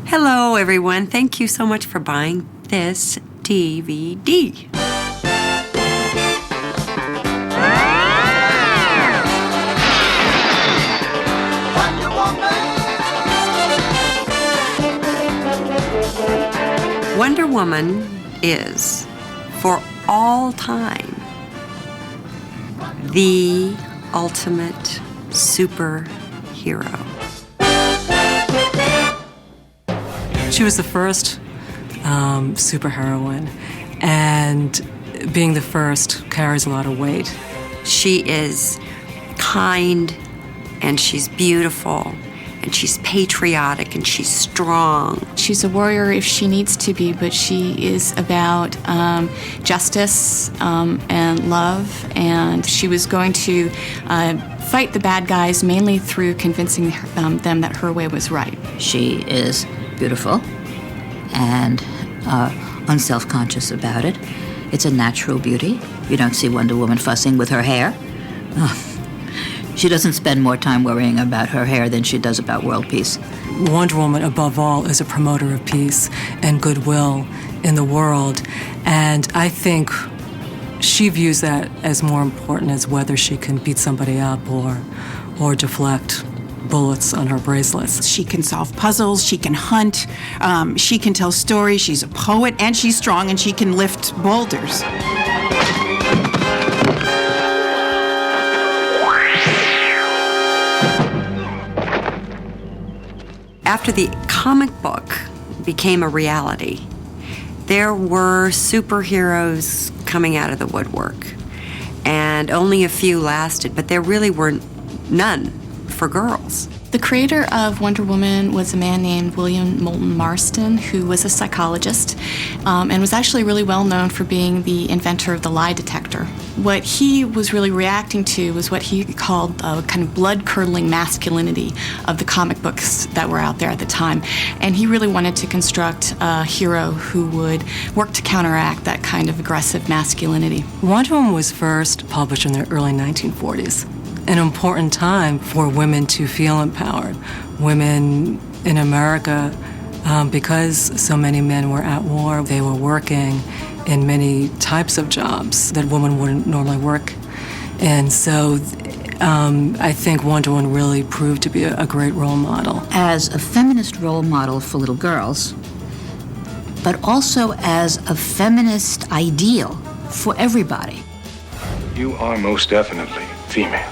Hello, everyone. Thank you so much for buying this DVD. Wonder Woman is, for all time, the ultimate superhero. She was the first superheroine, and being the first carries a lot of weight. She is kind, and she's beautiful, and she's patriotic, and she's strong. She's a warrior if she needs to be, but she is about justice and love, and she was going to fight the bad guys mainly through convincing them that her way was right. She is beautiful and unself-conscious about it. It's a natural beauty. You don't see Wonder Woman fussing with her hair. She doesn't spend more time worrying about her hair than she does about world peace. Wonder Woman, above all, is a promoter of peace and goodwill in the world. And I think she views that as more important as whether she can beat somebody up or deflect bullets on her bracelets. She can solve puzzles, she can hunt, she can tell stories, she's a poet, and she's strong, and she can lift boulders. After the comic book became a reality, there were superheroes coming out of the woodwork, and only a few lasted, but there really were none for girls. The creator of Wonder Woman was a man named William Moulton Marston, who was a psychologist and was actually really well known for being the inventor of the lie detector. What he was really reacting to was what he called kind of blood-curdling masculinity of the comic books that were out there at the time. And he really wanted to construct a hero who would work to counteract that kind of aggressive masculinity. Wonder Woman was first published in the early 1940s. An important time for women to feel empowered. Women in America, because so many men were at war, they were working in many types of jobs that women wouldn't normally work. And so I think Wonder Woman really proved to be a great role model. As a feminist role model for little girls, but also as a feminist ideal for everybody. You are most definitely female.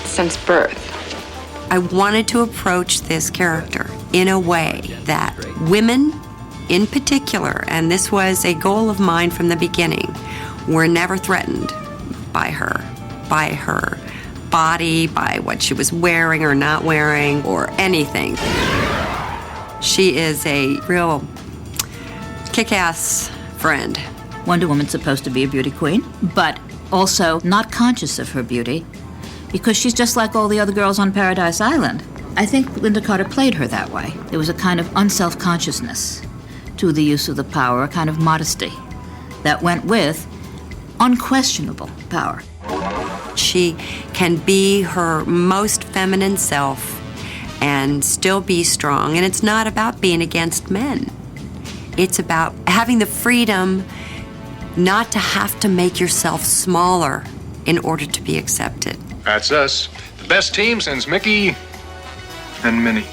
Since birth. I wanted to approach this character in a way that women in particular, and this was a goal of mine from the beginning, were never threatened by her body, by what she was wearing or not wearing, or anything. She is a real kick-ass friend. Wonder Woman's supposed to be a beauty queen, but also not conscious of her beauty, because she's just like all the other girls on Paradise Island. I think Linda Carter played her that way. There was a kind of unself-consciousness to the use of the power, a kind of modesty that went with unquestionable power. She can be her most feminine self and still be strong, and it's not about being against men. It's about having the freedom not to have to make yourself smaller in order to be accepted. That's us. The best team since Mickey and Minnie.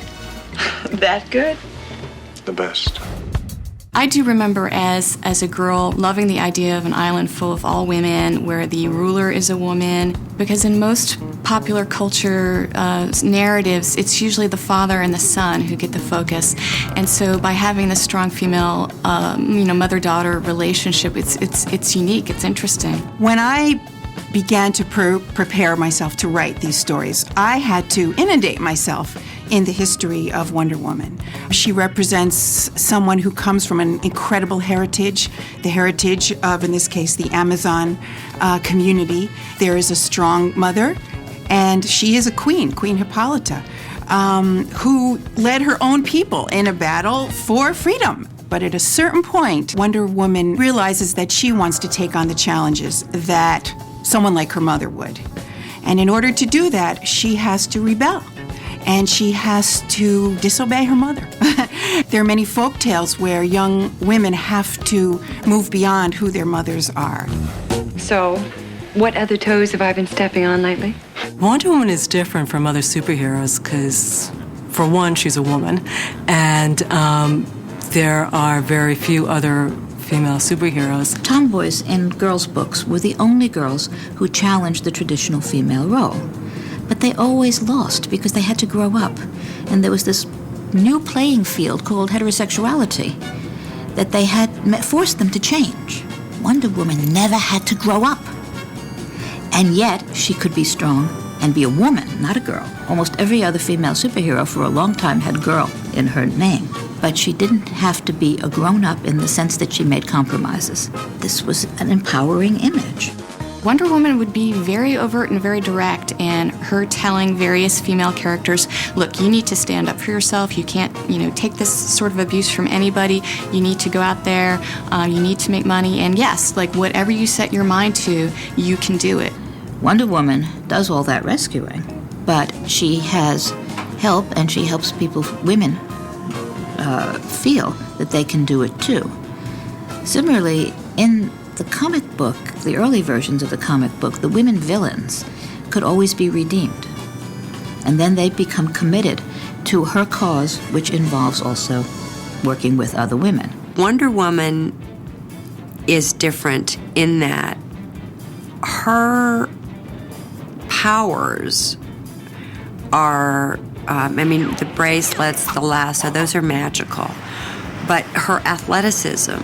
That good? The best. I do remember as a girl loving the idea of an island full of all women where the ruler is a woman, because in most popular culture narratives, it's usually the father and the son who get the focus. And so by having this strong female, mother-daughter relationship, it's unique, it's interesting. When I began to prepare myself to write these stories, I had to inundate myself in the history of Wonder Woman. She represents someone who comes from an incredible heritage, the heritage of, in this case, the Amazon community. There is a strong mother, and she is a queen, Queen Hippolyta, who led her own people in a battle for freedom. But at a certain point, Wonder Woman realizes that she wants to take on the challenges that someone like her mother would. And in order to do that, she has to rebel. and she has to disobey her mother. There are many folk tales where young women have to move beyond who their mothers are. So, what other toes have I been stepping on lately? Wonder Woman is different from other superheroes because, for one, she's a woman, and there are very few other female superheroes. Tomboys in girls' books were the only girls who challenged the traditional female role. But they always lost because they had to grow up. And there was this new playing field called heterosexuality that they had forced them to change. Wonder Woman never had to grow up. And yet, she could be strong and be a woman, not a girl. Almost every other female superhero for a long time had girl in her name. But she didn't have to be a grown-up in the sense that she made compromises. This was an empowering image. Wonder Woman would be very overt and very direct in her telling various female characters, look, you need to stand up for yourself. You can't, take this sort of abuse from anybody. You need to go out there. You need to make money. And yes, whatever you set your mind to, you can do it. Wonder Woman does all that rescuing, but she has help, and she helps women feel that they can do it too. Similarly, in the comic book, the early versions of the comic book, the women villains could always be redeemed. And then they become committed to her cause, which involves also working with other women. Wonder Woman is different in that her powers are, the bracelets, the lasso, those are magical. But her athleticism,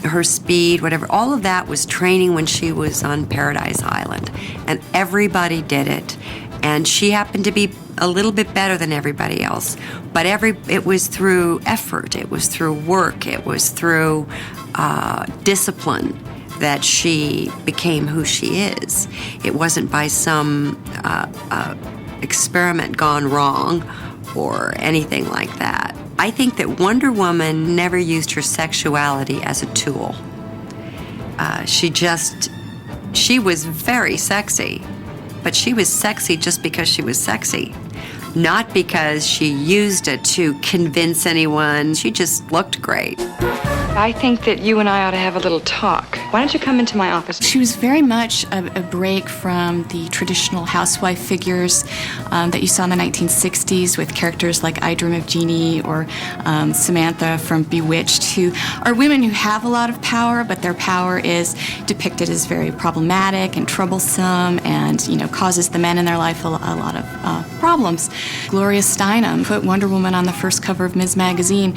her speed, whatever, all of that was training when she was on Paradise Island. And everybody did it. And she happened to be a little bit better than everybody else. But it was through effort, it was through work, it was through discipline that she became who she is. It wasn't by some experiment gone wrong or anything like that. I think that Wonder Woman never used her sexuality as a tool. She was very sexy, but she was sexy just because she was sexy, not because she used it to convince anyone. She just looked great. I think that you and I ought to have a little talk. Why don't you come into my office? She was very much a break from the traditional housewife figures that you saw in the 1960s with characters like I Dream of Jeannie or Samantha from Bewitched, who are women who have a lot of power, but their power is depicted as very problematic and troublesome and, causes the men in their life a lot of problems. Gloria Steinem put Wonder Woman on the first cover of Ms. Magazine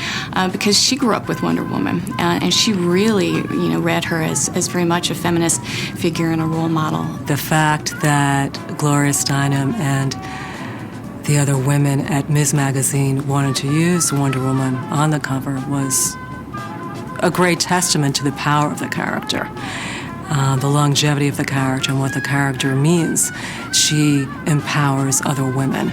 because she grew up with Wonder Woman. And she really, read her as very much a feminist figure and a role model. The fact that Gloria Steinem and the other women at Ms. Magazine wanted to use Wonder Woman on the cover was a great testament to the power of the character, the longevity of the character and what the character means. She empowers other women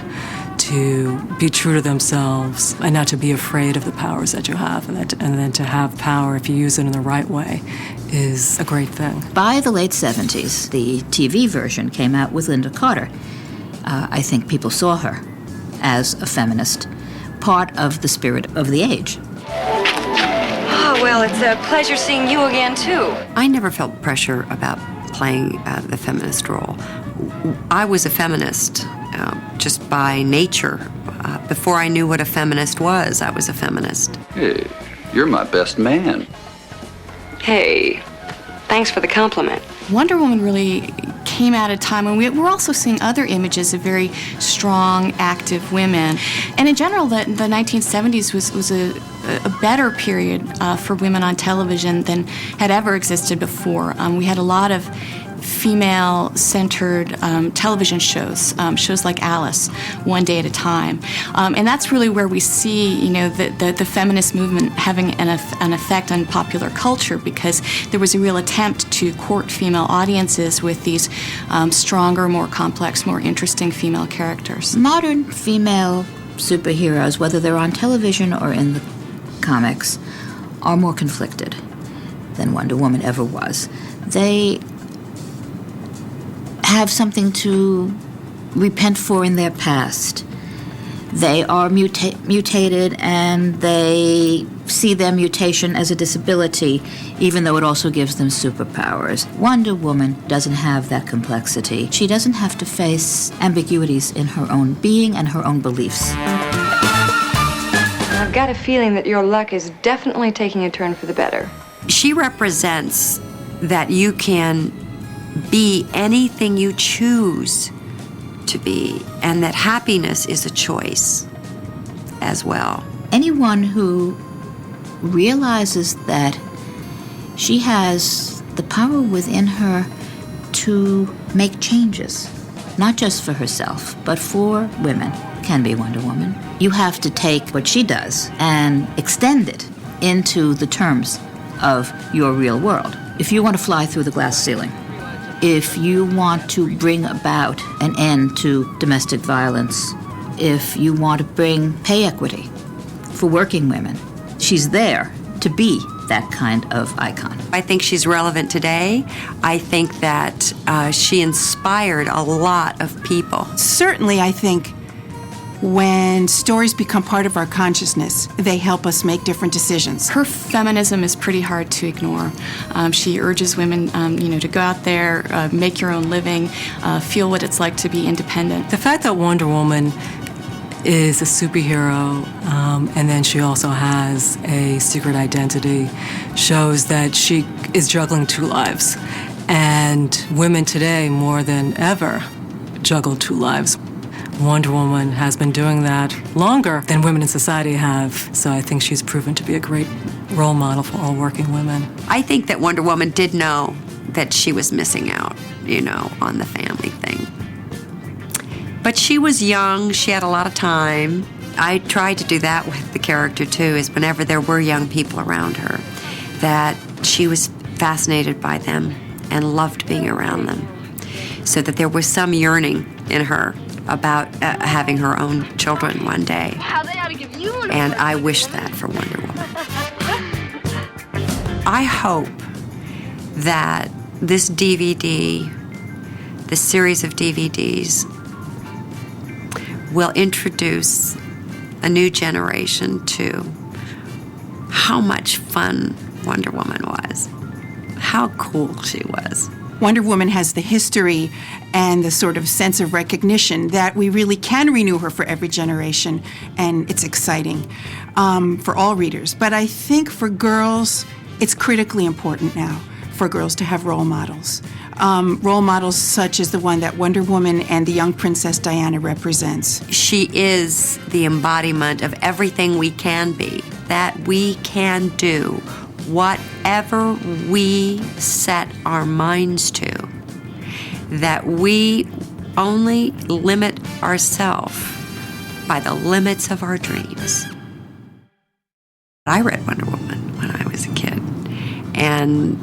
to be true to themselves and not to be afraid of the powers that you have, and then to have power, if you use it in the right way, is a great thing. By the late 70s, the TV version came out with Linda Carter. I think people saw her as a feminist, part of the spirit of the age. Oh, well, it's a pleasure seeing you again, too. I never felt pressure about playing the feminist role. I was a feminist just by nature. Before I knew what a feminist was, I was a feminist. Hey, you're my best man. Hey, thanks for the compliment. Wonder Woman really came at a time when we're also seeing other images of very strong, active women. And in general, the 1970s was a better period for women on television than had ever existed before. We had a lot of female-centered television shows like Alice, One Day at a Time. And that's really where we see, the feminist movement having an effect on popular culture, because there was a real attempt to court female audiences with these stronger, more complex, more interesting female characters. Modern female superheroes, whether they're on television or in the comics, are more conflicted than Wonder Woman ever was. They have something to repent for in their past. they are mutated, and they see their mutation as a disability, even though it also gives them superpowers. Wonder Woman doesn't have that complexity. She doesn't have to face ambiguities in her own being and her own beliefs. I've got a feeling that your luck is definitely taking a turn for the better. She represents that you can be anything you choose to be, and that happiness is a choice as well. Anyone who realizes that she has the power within her to make changes, not just for herself, but for women, can be Wonder Woman. You have to take what she does and extend it into the terms of your real world. If you want to fly through the glass ceiling, if you want to bring about an end to domestic violence, if you want to bring pay equity for working women, she's there to be that kind of icon. I think she's relevant today. I think that she inspired a lot of people. Certainly, I think when stories become part of our consciousness, they help us make different decisions. Her feminism is pretty hard to ignore. She urges women, to go out there, make your own living, feel what it's like to be independent. The fact that Wonder Woman is a superhero, and then she also has a secret identity, shows that she is juggling two lives. And women today, more than ever, juggle two lives. Wonder Woman has been doing that longer than women in society have, so I think she's proven to be a great role model for all working women. I think that Wonder Woman did know that she was missing out, on the family thing. But she was young, she had a lot of time. I tried to do that with the character too, is whenever there were young people around her, that she was fascinated by them and loved being around them. So that there was some yearning in her about having her own children one day. And I wish that for Wonder Woman. I hope that this DVD, this series of DVDs, will introduce a new generation to how much fun Wonder Woman was, how cool she was. Wonder Woman has the history and the sort of sense of recognition that we really can renew her for every generation, and it's exciting for all readers. But I think for girls, it's critically important now for girls to have role models. Role models such as the one that Wonder Woman and the young Princess Diana represents. She is the embodiment of everything we can be, that we can do whatever we set our minds to, that we only limit ourselves by the limits of our dreams. I read Wonder Woman when I was a kid, and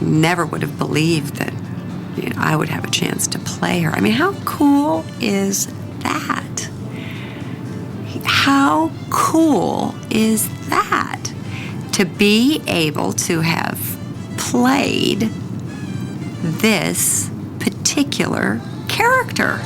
never would have believed that I would have a chance to play her. I mean, how cool is that? How cool is that? To be able to have played this particular character.